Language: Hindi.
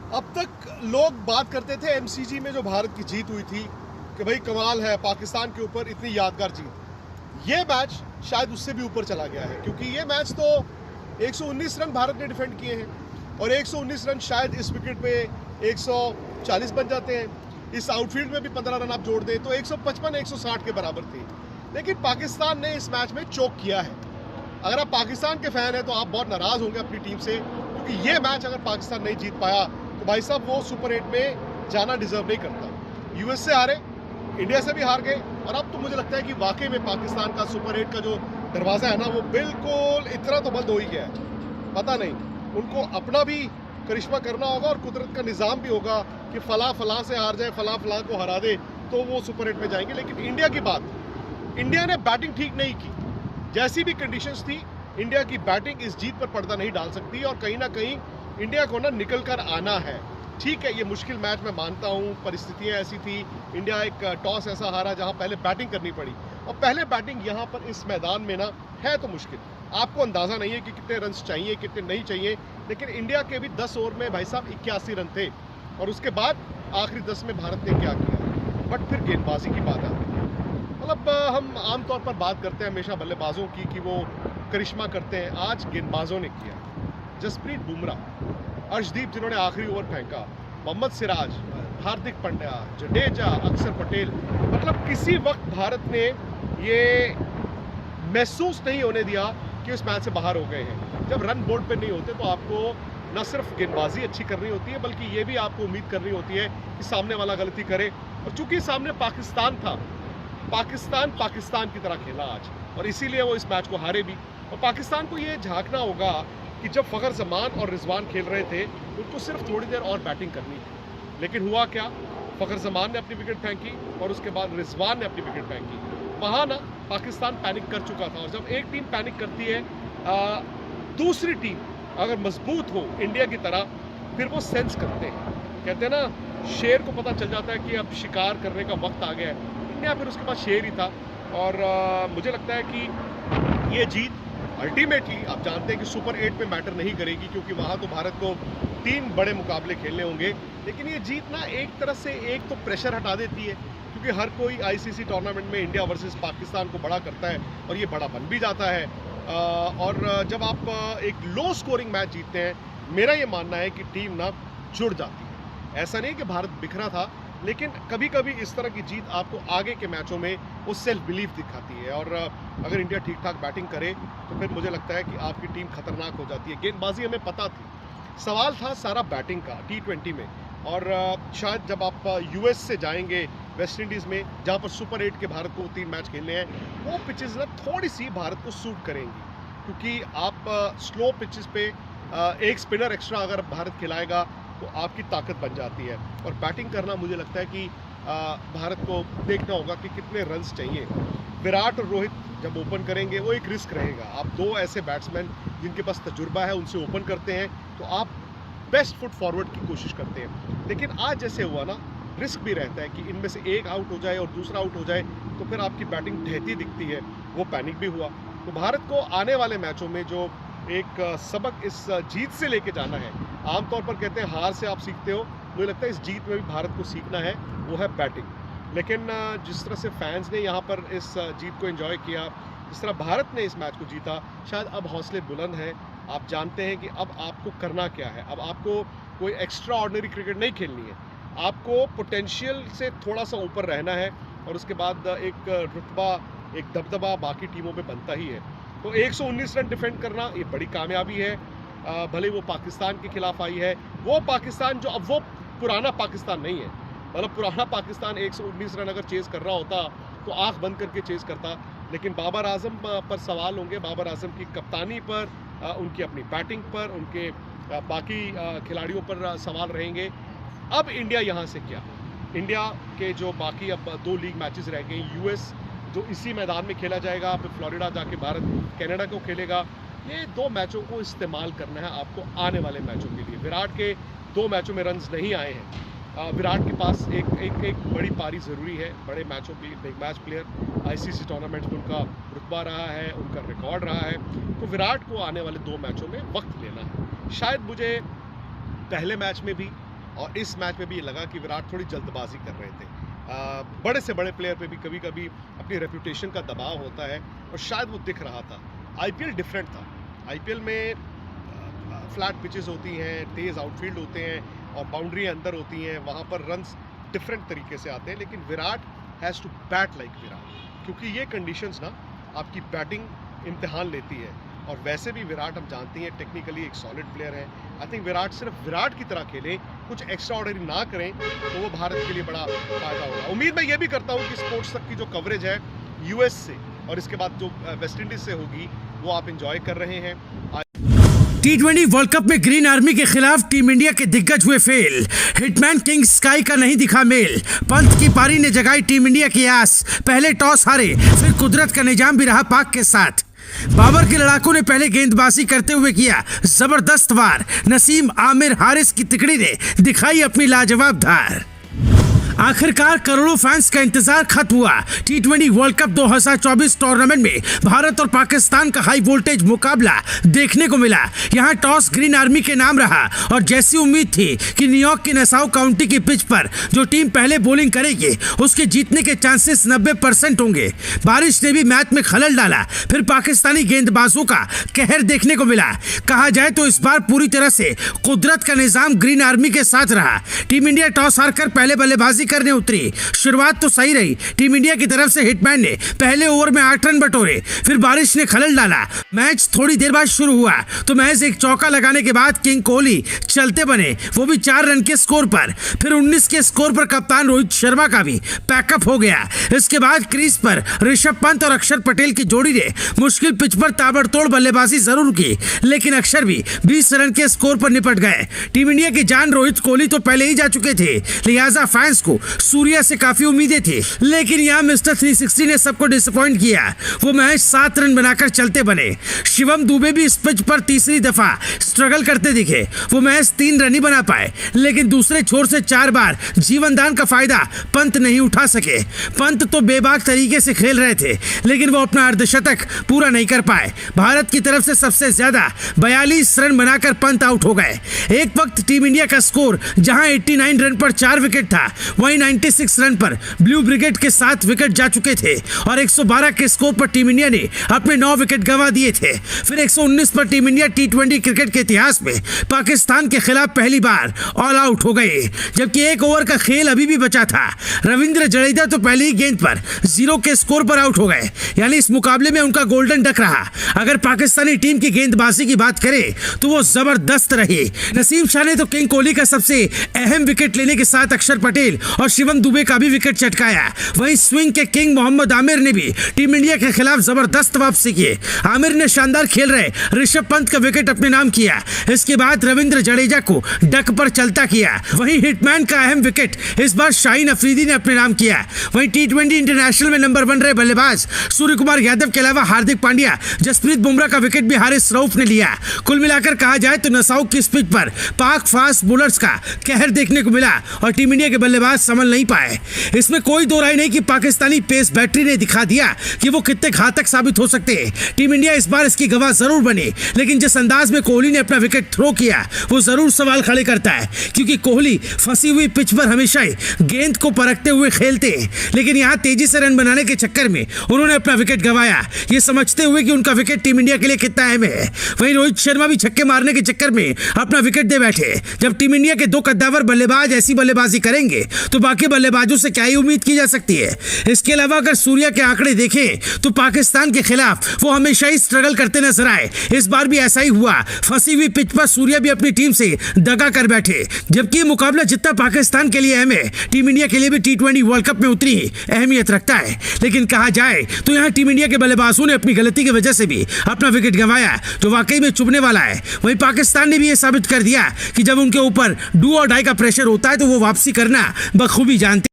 अब तक लोग बात करते थे एमसीजी में जो भारत की जीत हुई थी कि भाई कमाल है पाकिस्तान के ऊपर इतनी यादगार जीत। ये मैच शायद उससे भी ऊपर चला गया है क्योंकि ये मैच तो 119 रन भारत ने डिफेंड किए हैं और 119 रन शायद इस विकेट पे 140 बन जाते हैं। इस आउटफील्ड में भी 15 रन आप जोड़ दें तो 155-160 के बराबर थे। लेकिन पाकिस्तान ने इस मैच में चोक किया है। अगर आप पाकिस्तान के फैन हैं तो आप बहुत नाराज़ होंगे अपनी टीम से क्योंकि ये मैच अगर पाकिस्तान नहीं जीत पाया तो भाई साहब वो सुपर 8 में जाना डिजर्व नहीं करता। यूएस से हारे, इंडिया से भी हार गए और अब तो मुझे लगता है कि वाकई में पाकिस्तान का सुपर 8 का जो दरवाज़ा है ना वो बिल्कुल इतना तो बंद हो ही गया है। पता नहीं उनको अपना भी करिश्मा करना होगा और कुदरत का निज़ाम भी होगा कि फला से हार जाए, फला को हरा दे तो वो सुपर 8 में जाएंगे। लेकिन इंडिया की बात, इंडिया ने बैटिंग ठीक नहीं की। जैसी भी कंडीशंस थी इंडिया की बैटिंग इस जीत पर पर्दा नहीं डाल सकती और कहीं ना कहीं इंडिया को ना निकल कर आना है। ठीक है ये मुश्किल मैच मैं मानता हूँ, परिस्थितियाँ ऐसी थी, इंडिया एक टॉस ऐसा हारा जहाँ पहले बैटिंग करनी पड़ी और पहले बैटिंग यहाँ पर इस मैदान में ना है तो मुश्किल। आपको अंदाज़ा नहीं है कि कितने रन चाहिए कितने नहीं चाहिए, लेकिन इंडिया के भी 10 ओवर में भाई साहब 81 रन थे और उसके बाद आखिरी 10 में भारत ने क्या किया। बट फिर गेंदबाजी की बात आती है। मतलब हम आमतौर पर बात करते हैं हमेशा बल्लेबाजों की कि वो करिश्मा करते हैं, आज गेंदबाजों ने किया। जसप्रीत बुमराह, अर्शदीप जिन्होंने आखिरी ओवर फेंका, मोहम्मद सिराज, हार्दिक पांड्या, जडेजा, अक्षर पटेल, मतलब किसी वक्त भारत ने ये महसूस नहीं होने दिया कि इस मैच से बाहर हो गए हैं। जब रन बोर्ड पे नहीं होते तो आपको न सिर्फ गेंदबाजी अच्छी करनी होती है बल्कि ये भी आपको उम्मीद करनी होती है कि सामने वाला गलती करे। और चूंकि सामने पाकिस्तान था, पाकिस्तान की तरह खेला आज और इसीलिए वो इस मैच को हारे भी। और पाकिस्तान को ये झांकना होगा कि जब फ़खर जमान और रिजवान खेल रहे थे उनको सिर्फ थोड़ी देर और बैटिंग करनी थी, लेकिन हुआ क्या, फ़खर जमान ने अपनी विकेट फेंकी और उसके बाद रिजवान ने अपनी विकेट फेंकी। वहाँ ना पाकिस्तान पैनिक कर चुका था और जब एक टीम पैनिक करती है दूसरी टीम अगर मजबूत हो इंडिया की तरह फिर वो सेंस करते हैं। कहते हैं ना शेर को पता चल जाता है कि अब शिकार करने का वक्त आ गया है। इंडिया फिर उसके बाद शेर ही था और मुझे लगता है कि ये जीत अल्टीमेटली आप जानते हैं कि सुपर 8 में मैटर नहीं करेगी क्योंकि वहाँ तो भारत को 3 बड़े मुकाबले खेलने होंगे। लेकिन ये जीत ना एक तरह से एक तो प्रेशर हटा देती है क्योंकि हर कोई आईसीसी टूर्नामेंट में इंडिया वर्सेस पाकिस्तान को बड़ा करता है और ये बड़ा बन भी जाता है। और जब आप एक लो स्कोरिंग मैच जीतते हैं, मेरा ये मानना है कि टीम ना जुड़ जाती है। ऐसा नहीं कि भारत बिखरा था, लेकिन कभी कभी इस तरह की जीत आपको आगे के मैचों में वो सेल्फ बिलीफ दिखाती है और अगर इंडिया ठीक ठाक बैटिंग करे तो फिर मुझे लगता है कि आपकी टीम खतरनाक हो जाती है। गेंदबाजी हमें पता थी, सवाल था सारा बैटिंग का T20 में। और शायद जब आप यूएस से जाएंगे वेस्ट इंडीज़ में जहाँ पर सुपर 8 के भारत को 3 मैच खेलने हैं, वो पिचेस ना थोड़ी सी भारत को सूट करेंगी क्योंकि आप स्लो पिचेस पे एक स्पिनर एक्स्ट्रा अगर भारत खिलाएगा तो आपकी ताकत बन जाती है। और बैटिंग करना मुझे लगता है कि भारत को देखना होगा कि कितने रन्स चाहिए। विराट और रोहित जब ओपन करेंगे वो एक रिस्क रहेगा। आप 2 ऐसे बैट्समैन जिनके पास तजुर्बा है उनसे ओपन करते हैं तो आप बेस्ट फुट फॉरवर्ड की कोशिश करते हैं। लेकिन आज जैसे हुआ ना, रिस्क भी रहता है कि इनमें से एक आउट हो जाए और दूसरा आउट हो जाए तो फिर आपकी बैटिंग ढहती दिखती है। वो पैनिक भी हुआ। तो भारत को आने वाले मैचों में जो एक सबक इस जीत से लेके जाना है, आमतौर पर कहते हैं हार से आप सीखते हो, मुझे लगता है इस जीत में भी भारत को सीखना है, वो है बैटिंग। लेकिन जिस तरह से फैंस ने यहाँ पर इस जीत को एंजॉय किया, जिस तरह भारत ने इस मैच को जीता, शायद अब हौसले बुलंद हैं। आप जानते हैं कि अब आपको करना क्या है। अब आपको कोई एक्स्ट्रा ऑर्डिनरी क्रिकेट नहीं खेलनी है, आपको पोटेंशियल से थोड़ा सा ऊपर रहना है और उसके बाद एक रुतबा, एक दबदबा बाकी टीमों में बनता ही है। तो 119 रन डिफेंड करना ये बड़ी कामयाबी है। भले वो पाकिस्तान के खिलाफ आई है, वो पाकिस्तान जो अब वो पुराना पाकिस्तान नहीं है। मतलब पुराना पाकिस्तान 119 रन अगर चेज़ कर रहा होता तो आंख बंद करके चेज़ करता। लेकिन बाबर आजम पर सवाल होंगे, बाबर आजम की कप्तानी पर, उनकी अपनी बैटिंग पर, उनके बाकी खिलाड़ियों पर सवाल रहेंगे। अब इंडिया यहाँ से क्या, इंडिया के जो बाकी अब 2 लीग मैचेस रह गए, यूएस जो इसी मैदान में खेला जाएगा, फिर फ्लोरिडा जाके भारत कनाडा को खेलेगा। ये 2 मैचों को इस्तेमाल करना है आपको आने वाले मैचों के लिए। विराट के 2 मैचों में रन्स नहीं आए हैं। विराट के पास एक बड़ी पारी ज़रूरी है। बड़े मैचों के लिए big match player, ICC tournament में उनका रुतबा रहा है, उनका रिकॉर्ड रहा है। तो विराट को आने वाले 2 मैचों में वक्त लेना है। शायद मुझे पहले मैच में भी और इस मैच में भी ये लगा कि विराट थोड़ी जल्दबाजी कर रहे थे। बड़े से बड़े प्लेयर पे भी कभी कभी अपनी रेपुटेशन का दबाव होता है और शायद वो दिख रहा था। आईपीएल डिफरेंट था। आईपीएल में फ्लैट पिचेस होती हैं, तेज़ आउटफील्ड होते हैं और बाउंड्री अंदर होती हैं, वहाँ पर रन्स डिफरेंट तरीके से आते हैं। लेकिन Virat has to bat like Virat, क्योंकि ये कंडीशंस ना आपकी बैटिंग इम्तिहान लेती है। और वैसे भी विराट हम जानते हैं टेक्निकली एक सॉलिड प्लेयर है। आई थिंक विराट सिर्फ विराट की तरह खेलें, कुछ एक्स्ट्रा ऑर्डिनरी ना करें तो वो भारत के लिए बड़ा फायदा होगा। उम्मीद मैं ये भी करता हूँ कि स्पोर्ट्स तक की जो कवरेज है यूएस से और इसके बाद जो वेस्ट इंडीज से होगी वो आप इंजॉय कर रहे हैं। T20 वर्ल्ड कप में ग्रीन आर्मी के खिलाफ टीम इंडिया के दिग्गज हुए फेल। हिटमैन किंग स्काई का नहीं दिखा मेल। पंत की पारी ने जगाई टीम इंडिया की आस। पहले टॉस हारे, फिर कुदरत का निजाम भी रहा पाक के साथ। बाबर के लड़ाकों ने पहले गेंदबाजी करते हुए किया जबरदस्त वार। नसीम, आमिर, हारिस की तिकड़ी ने दिखाई अपनी लाजवाब धार। आखिरकार करोड़ों फैंस का इंतजार खत्म हुआ। T20 वर्ल्ड कप 2024 टूर्नामेंट में भारत और पाकिस्तान का हाई वोल्टेज मुकाबला देखने को मिला। यहां टॉस ग्रीन आर्मी के नाम रहा और जैसी उम्मीद थी कि न्यूयॉर्क की नसाउ काउंटी की पिच पर जो टीम पहले बॉलिंग करेगी उसके जीतने के चांसेस 90% होंगे। बारिश ने भी मैच में खलल डाला। फिर पाकिस्तानी गेंदबाजों का कहर देखने को मिला। कहा जाए तो इस बार पूरी तरह से कुदरत का निजाम ग्रीन आर्मी के साथ रहा। टीम इंडिया टॉस हारकर पहले बल्लेबाजी करने उतरी। शुरुआत तो सही रही। टीम इंडिया की तरफ से हिटमैन ने पहले ओवर में 8 रन बटोरे। फिर बारिश ने खलल डाला। मैच थोड़ी देर बाद शुरू हुआ तो महज एक चौका लगाने के बाद किंग कोहली चलते बने, वो भी 4 रन के स्कोर पर। फिर 19 के स्कोर पर कप्तान रोहित शर्मा का भी पैकअप हो गया। इसके बाद क्रीज पर ऋषभ पंत और अक्षर पटेल की जोड़ी ने मुश्किल पिच पर ताबड़तोड़ बल्लेबाजी जरूर की, लेकिन अक्षर भी 20 रन के स्कोर पर निपट गए। टीम इंडिया की जान रोहित कोहली तो पहले ही जा चुके थे, लिहाजा फैंस को सूर्या से काफी उम्मीदें थी। लेकिन यहाँ मिस्टर 360 ने सबको डिसअपॉइंट किया। वो मैच 7 रन बनाकर चलते बने। शिवम दुबे भी इस पिच पर तीसरी दफा स्ट्रगल करते दिखे। वो मैच 3 रन ही बना पाए, लेकिन दूसरे छोर से 4 बार जीवन दान का फायदा पंत नहीं उठा सके। पंत तो बेबाक तरीके से खेल रहे थे, लेकिन वो अपना अर्धशतक पूरा नहीं कर पाए। भारत की तरफ से सबसे ज्यादा 42 रन बनाकर पंत आउट हो गए। एक वक्त टीम इंडिया का स्कोर जहां 89 रन पर 4 विकेट था, वहीं 96 रन पर ब्लू ब्रिगेड के 7 विकेट जा चुके थे और 112 के स्कोर पर टीम इंडिया ने अपने 9 विकेट गंवा दिए थे। फिर 119 पर टीम इंडिया T20 क्रिकेट के इतिहास में पाकिस्तान के खिलाफ पहली बार ऑल आउट हो गए, जबकि 1 ओवर का खेल अभी भी बचा था। रविंद्र जडेजा तो पहली ही गेंद पर 0 के स्कोर पर आउट हो गए, यानी इस मुकाबले में उनका गोल्डन डक रहा। अगर पाकिस्तानी टीम की गेंदबाजी की बात करें तो वो जबरदस्त रही। नसीम शाह ने तो किंग कोहली का सबसे अहम विकेट लेने के साथ अक्षर पटेल और शिवम दुबे का भी विकेट चटकाया। वहीं स्विंग के किंग मोहम्मद आमिर ने भी टीम इंडिया के खिलाफ जबरदस्त वापसी की। आमिर ने शानदार खेल रहे ऋषभ पंत का विकेट अपने नाम किया। इसके बाद रविंद्र जडेजा को डक पर चलता किया। वहीं हिटमैन का अहम विकेट इस बार शाहीन अफरीदी ने अपने नाम किया। वहीं T20 इंटरनेशनल में नंबर 1 रहे बल्लेबाज सूर्य कुमार यादव के अलावा हार्दिक पांड्या, जसप्रीत बुमराह का विकेट भी हारिस रऊफ ने लिया। कुल मिलाकर कहा जाए तो नसाउ की पिच पर पाक फास्ट बॉलर्स का कहर देखने को मिला और टीम इंडिया के बल्लेबाज संभल नहीं पाए। इसमें कोई दो राय नहीं कि पाकिस्तानी पेस बैटरी ने दिखा दिया कि वो कितने घातक साबित हो सकते हैं। टीम इंडिया इस बार इसकी गवाह जरूर बनी, लेकिन जिस अंदाज में कोहली ने अपना विकेट थ्रो किया वो जरूर सवाल खड़े करता है, क्योंकि कोहली फंसी हुई पिच पर हमेशा ही गेंद को परखते हुए खेलते हैं। लेकिन यहाँ तेजी से रन बनाने के चक्कर में उन्होंने अपना विकेट गंवाया, ये समझते हुए कि उनका विकेट टीम इंडिया के लिए कितना अहम है। वहीं रोहित शर्मा भी छक्के मारने के चक्कर में अपना विकेट दे बैठे। जब टीम इंडिया के 2 कद्दावर बल्लेबाज ऐसी बल्लेबाजी करेंगे तो बाकी बल्लेबाजों से क्या ही उम्मीद की जा सकती है। इसके अलावा अगर सूर्या के आंकड़े देखें तो पाकिस्तान के खिलाफ वो हमेशा ही स्ट्रगल करते नजर आए। इस बार भी ऐसा ही हुआ। फंसी हुई पिच पर सूर्या भी अपनी टीम से दगा कर बैठे। जबकि ये मुकाबला जितना पाकिस्तान के लिए अहम है, टीम इंडिया के लिए भी T20 वर्ल्ड कप में उतनी ही अहमियत रखता है। लेकिन कहा जाए तो यहाँ टीम इंडिया के बल्लेबाजों ने अपनी गलती की वजह से भी अपना विकेट गंवाया, जो वाकई में चुभने वाला है। वहीं पाकिस्तान ने भी ये साबित कर दिया कि जब उनके ऊपर डू और डाई का प्रेशर होता है तो वो वापसी करना बखूबी जानते